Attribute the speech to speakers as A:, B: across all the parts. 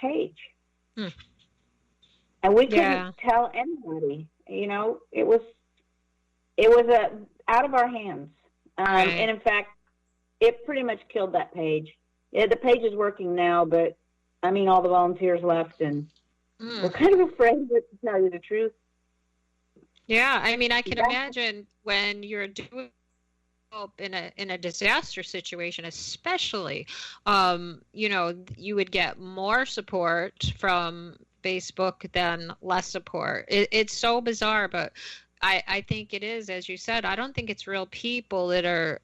A: page.
B: Hmm.
A: And we couldn't tell anybody. You know, it was out of our hands.
B: Right.
A: And in fact, it pretty much killed that page. Yeah, the page is working now, but I mean, all the volunteers left, and we're kind of afraid to tell you the truth.
B: Yeah, I mean, I can imagine when you're doing help in a disaster situation, especially, you know, you would get more support from Facebook than less support. It's so bizarre, but I think it is, as you said. I don't think it's real people that are.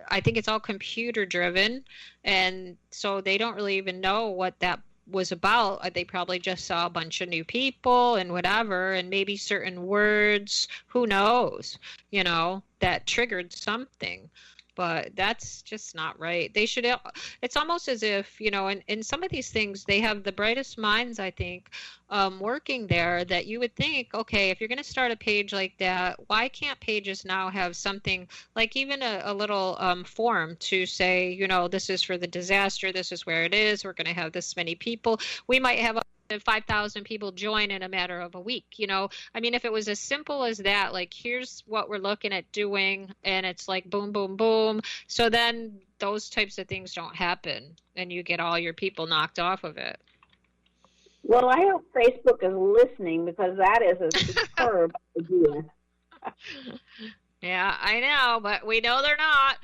B: I think it's all computer driven, and so they don't really even know what that was about. They probably just saw a bunch of new people and whatever, and maybe certain words, who knows, you know, that triggered something. But that's just not right. They should, it's almost as if, you know, in some of these things, they have the brightest minds, I think, working there, that you would think, okay, if you're going to start a page like that, why can't pages now have something like even a little form to say, you know, this is for the disaster, this is where it is, we're going to have this many people. We might have 5,000 people join in a matter of a week, you know. I mean, if it was as simple as that, like, here's what we're looking at doing, and it's like boom, boom, boom. So then those types of things don't happen, and you get all your people knocked off of it.
A: Well, I hope Facebook is listening, because that is a superb idea.
B: Yeah, I know, but we know they're not.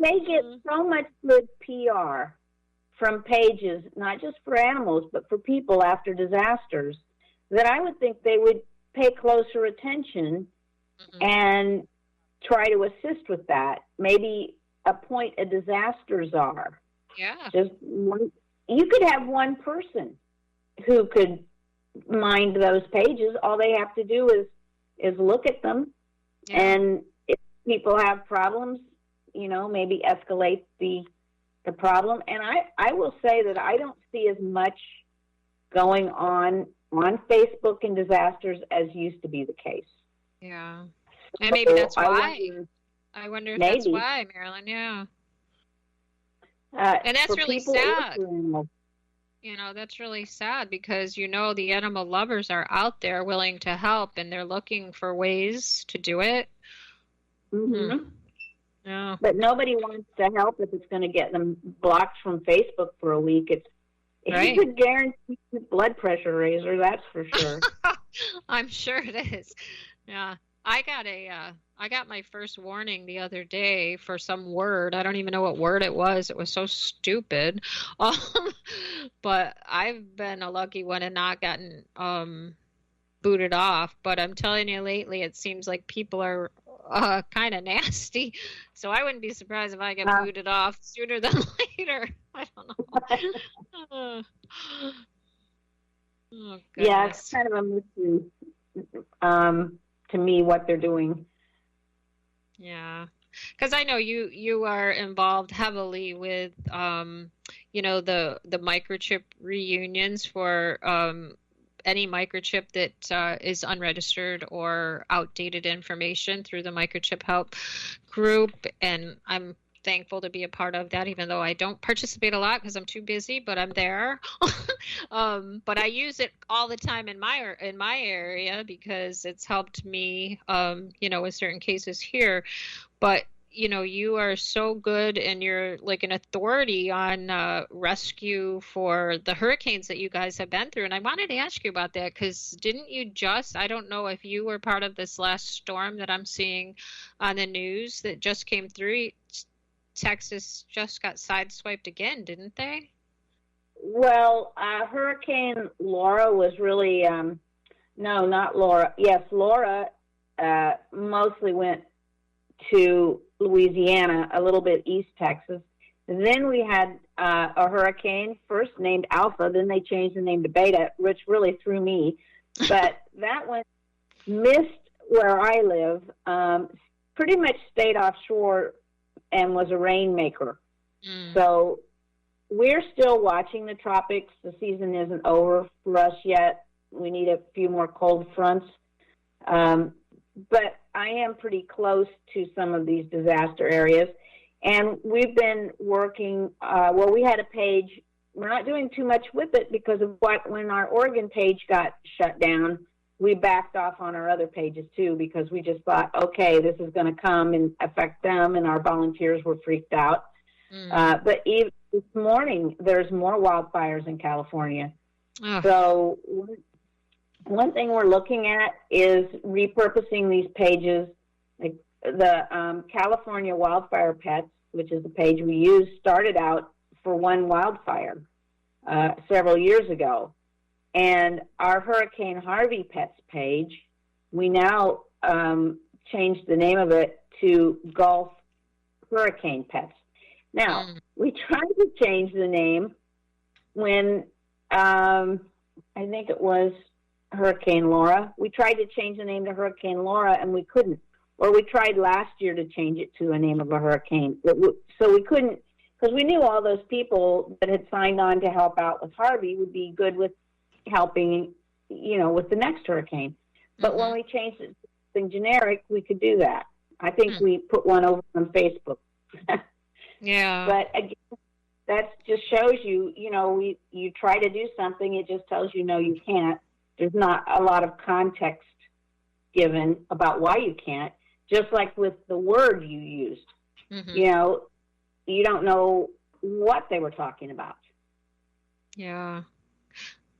A: They get so much good PR from pages, not just for animals, but for people after disasters, that I would think they would pay closer attention and try to assist with that. Maybe appoint a disaster czar.
B: Yeah.
A: Just one, you could have one person who could mind those pages. All they have to do is look at them, and if people have problems, you know, maybe escalate the problem. And I will say that I don't see as much going on Facebook in disasters as used to be the case.
B: Yeah. And maybe that's why. I wonder if that's why, Marilyn. Yeah. And that's really sad. You know, that's really sad, because, you know, the animal lovers are out there willing to help, and they're looking for ways to do it.
A: Mm-hmm.
B: Yeah.
A: But nobody wants to help if it's going to get them blocked from Facebook for a week. It's a guaranteed blood pressure raiser, that's for sure.
B: I'm sure it is. Yeah. I got my first warning the other day for some word. I don't even know what word it was. It was so stupid. But I've been a lucky one and not gotten booted off. But I'm telling you, lately it seems like people are kind of nasty. So I wouldn't be surprised if I get booted off sooner than later. I don't know. Oh,
A: yeah, it's kind of a mystery to me what they're doing.
B: Yeah, because I know you are involved heavily with you know, the microchip reunions for any microchip that is unregistered or outdated information through the Microchip Help group, and I'm thankful to be a part of that, even though I don't participate a lot because I'm too busy, but I'm there. But I use it all the time in my area, because it's helped me, you know, with certain cases here. But you know, you are so good, and you're like an authority on rescue for the hurricanes that you guys have been through. And I wanted to ask you about that, because didn't you just, I don't know if you were part of this last storm that I'm seeing on the news that just came through. Texas just got sideswiped again, didn't they?
A: Well, Hurricane Laura was really, no, not Laura. Yes, Laura mostly went to Louisiana, a little bit East Texas. And then we had a hurricane first named Alpha, then they changed the name to Beta, which really threw me. But that one missed where I live, pretty much stayed offshore and was a rainmaker. So we're still watching the tropics. The season isn't over for us yet. We need a few more cold fronts. But I am pretty close to some of these disaster areas. And we've been working, we had a page. We're not doing too much with it because of when our Oregon page got shut down, we backed off on our other pages too, because we just thought, okay, this is going to come and affect them, and our volunteers were freaked out. But even this morning, there's more wildfires in California. So one thing we're looking at is repurposing these pages. Like the California Wildfire Pets, which is the page we use, started out for one wildfire several years ago. And our Hurricane Harvey Pets page, we now changed the name of it to Gulf Hurricane Pets. Now, we tried to change the name when I think it was Hurricane Laura. We tried to change the name to Hurricane Laura, and we couldn't. Or we tried last year to change it to a name of a hurricane. So we couldn't, because we knew all those people that had signed on to help out with Harvey would be good with helping, with the next hurricane. But when we changed it to something generic, we could do that. I think we put one over on Facebook.
B: Yeah.
A: But again, that just shows you, you try to do something, it just tells you no, you can't. There's not a lot of context given about why you can't, just like with the word you used. You don't know what they were talking about.
B: Yeah.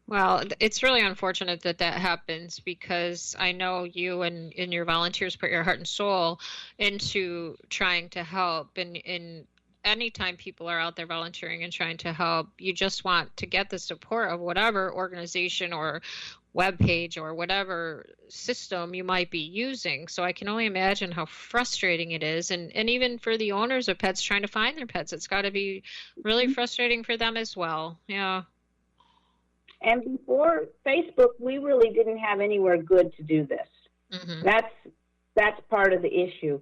B: Well, it's really unfortunate that happens, because I know you and your volunteers put your heart and soul into trying to help. And anytime people are out there volunteering and trying to help, you just want to get the support of whatever organization or web page or whatever system you might be using. So I can only imagine how frustrating it is. And even for the owners of pets trying to find their pets, it's got to be really frustrating for them as well. Yeah.
A: And before Facebook, we really didn't have anywhere good to do this. That's part of the issue.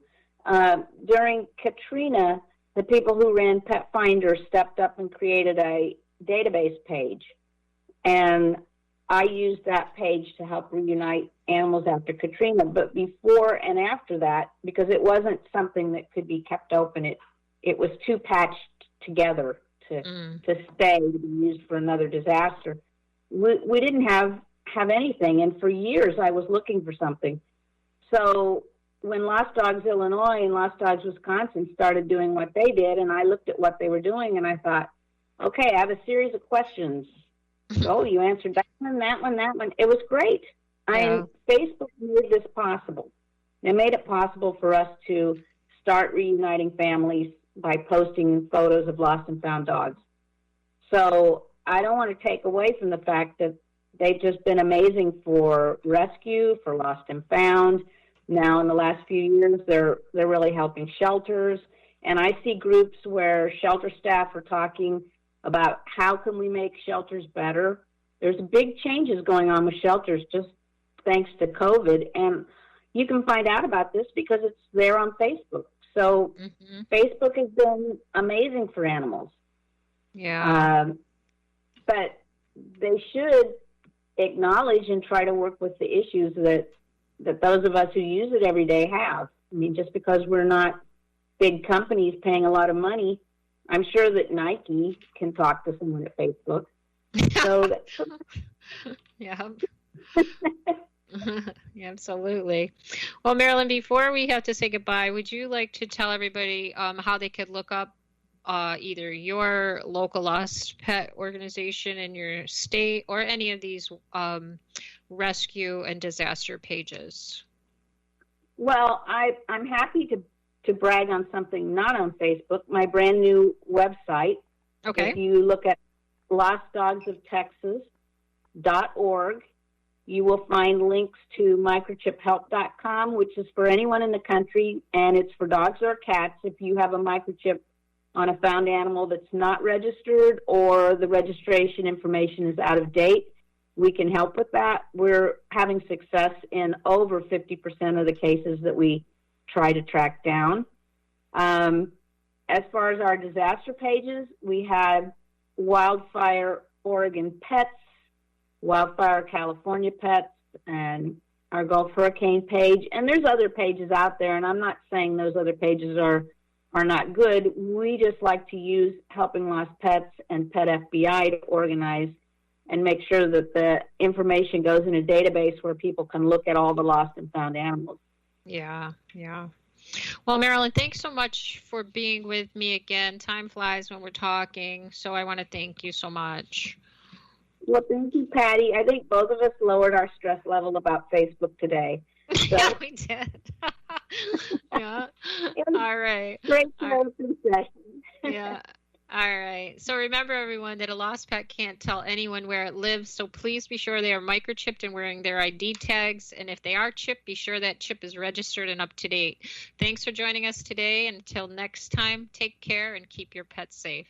A: During Katrina, the people who ran Pet Finder stepped up and created a database page. And I used that page to help reunite animals after Katrina. But before and after that, because it wasn't something that could be kept open, it was too patched together to stay, to be used for another disaster. We didn't have anything, and for years I was looking for something. So when Lost Dogs Illinois and Lost Dogs Wisconsin started doing what they did, and I looked at what they were doing, and I thought, okay, I have a series of questions. Oh, you answered that one, that one, that one. It was great. Facebook made this possible. It made it possible for us to start reuniting families by posting photos of lost and found dogs. So I don't want to take away from the fact that they've just been amazing for rescue, for lost and found. Now, in the last few years, they're really helping shelters. And I see groups where shelter staff are talking about how can we make shelters better. There's big changes going on with shelters just thanks to COVID. And you can find out about this because it's there on Facebook. So Facebook has been amazing for animals.
B: Yeah.
A: But they should acknowledge and try to work with the issues that those of us who use it every day have. I mean, just because we're not big companies paying a lot of money, I'm sure that Nike can talk to someone at Facebook. So
B: yeah. Yeah, absolutely. Well, Marilyn, before we have to say goodbye, would you like to tell everybody how they could look up either your local lost pet organization in your state or any of these rescue and disaster pages?
A: Well, I'm happy to brag on something not on Facebook, my brand new website.
B: Okay.
A: If you look at lostdogsoftexas.org, you will find links to microchiphelp.com, which is for anyone in the country, and it's for dogs or cats. If you have a microchip on a found animal that's not registered or the registration information is out of date, we can help with that. We're having success in over 50% of the cases that we try to track down. As far as our disaster pages, we have Wildfire Oregon Pets, Wildfire California Pets, and our Gulf Hurricane page. And there's other pages out there, and I'm not saying those other pages are are not good. We just like to use Helping Lost Pets and Pet FBI to organize and make sure that the information goes in a database where people can look at all the lost and found animals.
B: Yeah, yeah. Well, Marilyn, thanks so much for being with me again. Time flies when we're talking, so I want to thank you so much.
A: Well, thank you, Patty. I think both of us lowered our stress level about Facebook today. So.
B: Yeah, we did. Yeah. All right.
A: Great
B: session. Yeah. All right. So remember, everyone, that a lost pet can't tell anyone where it lives. So please be sure they are microchipped and wearing their ID tags. And if they are chipped, be sure that chip is registered and up to date. Thanks for joining us today. Until next time, take care and keep your pets safe.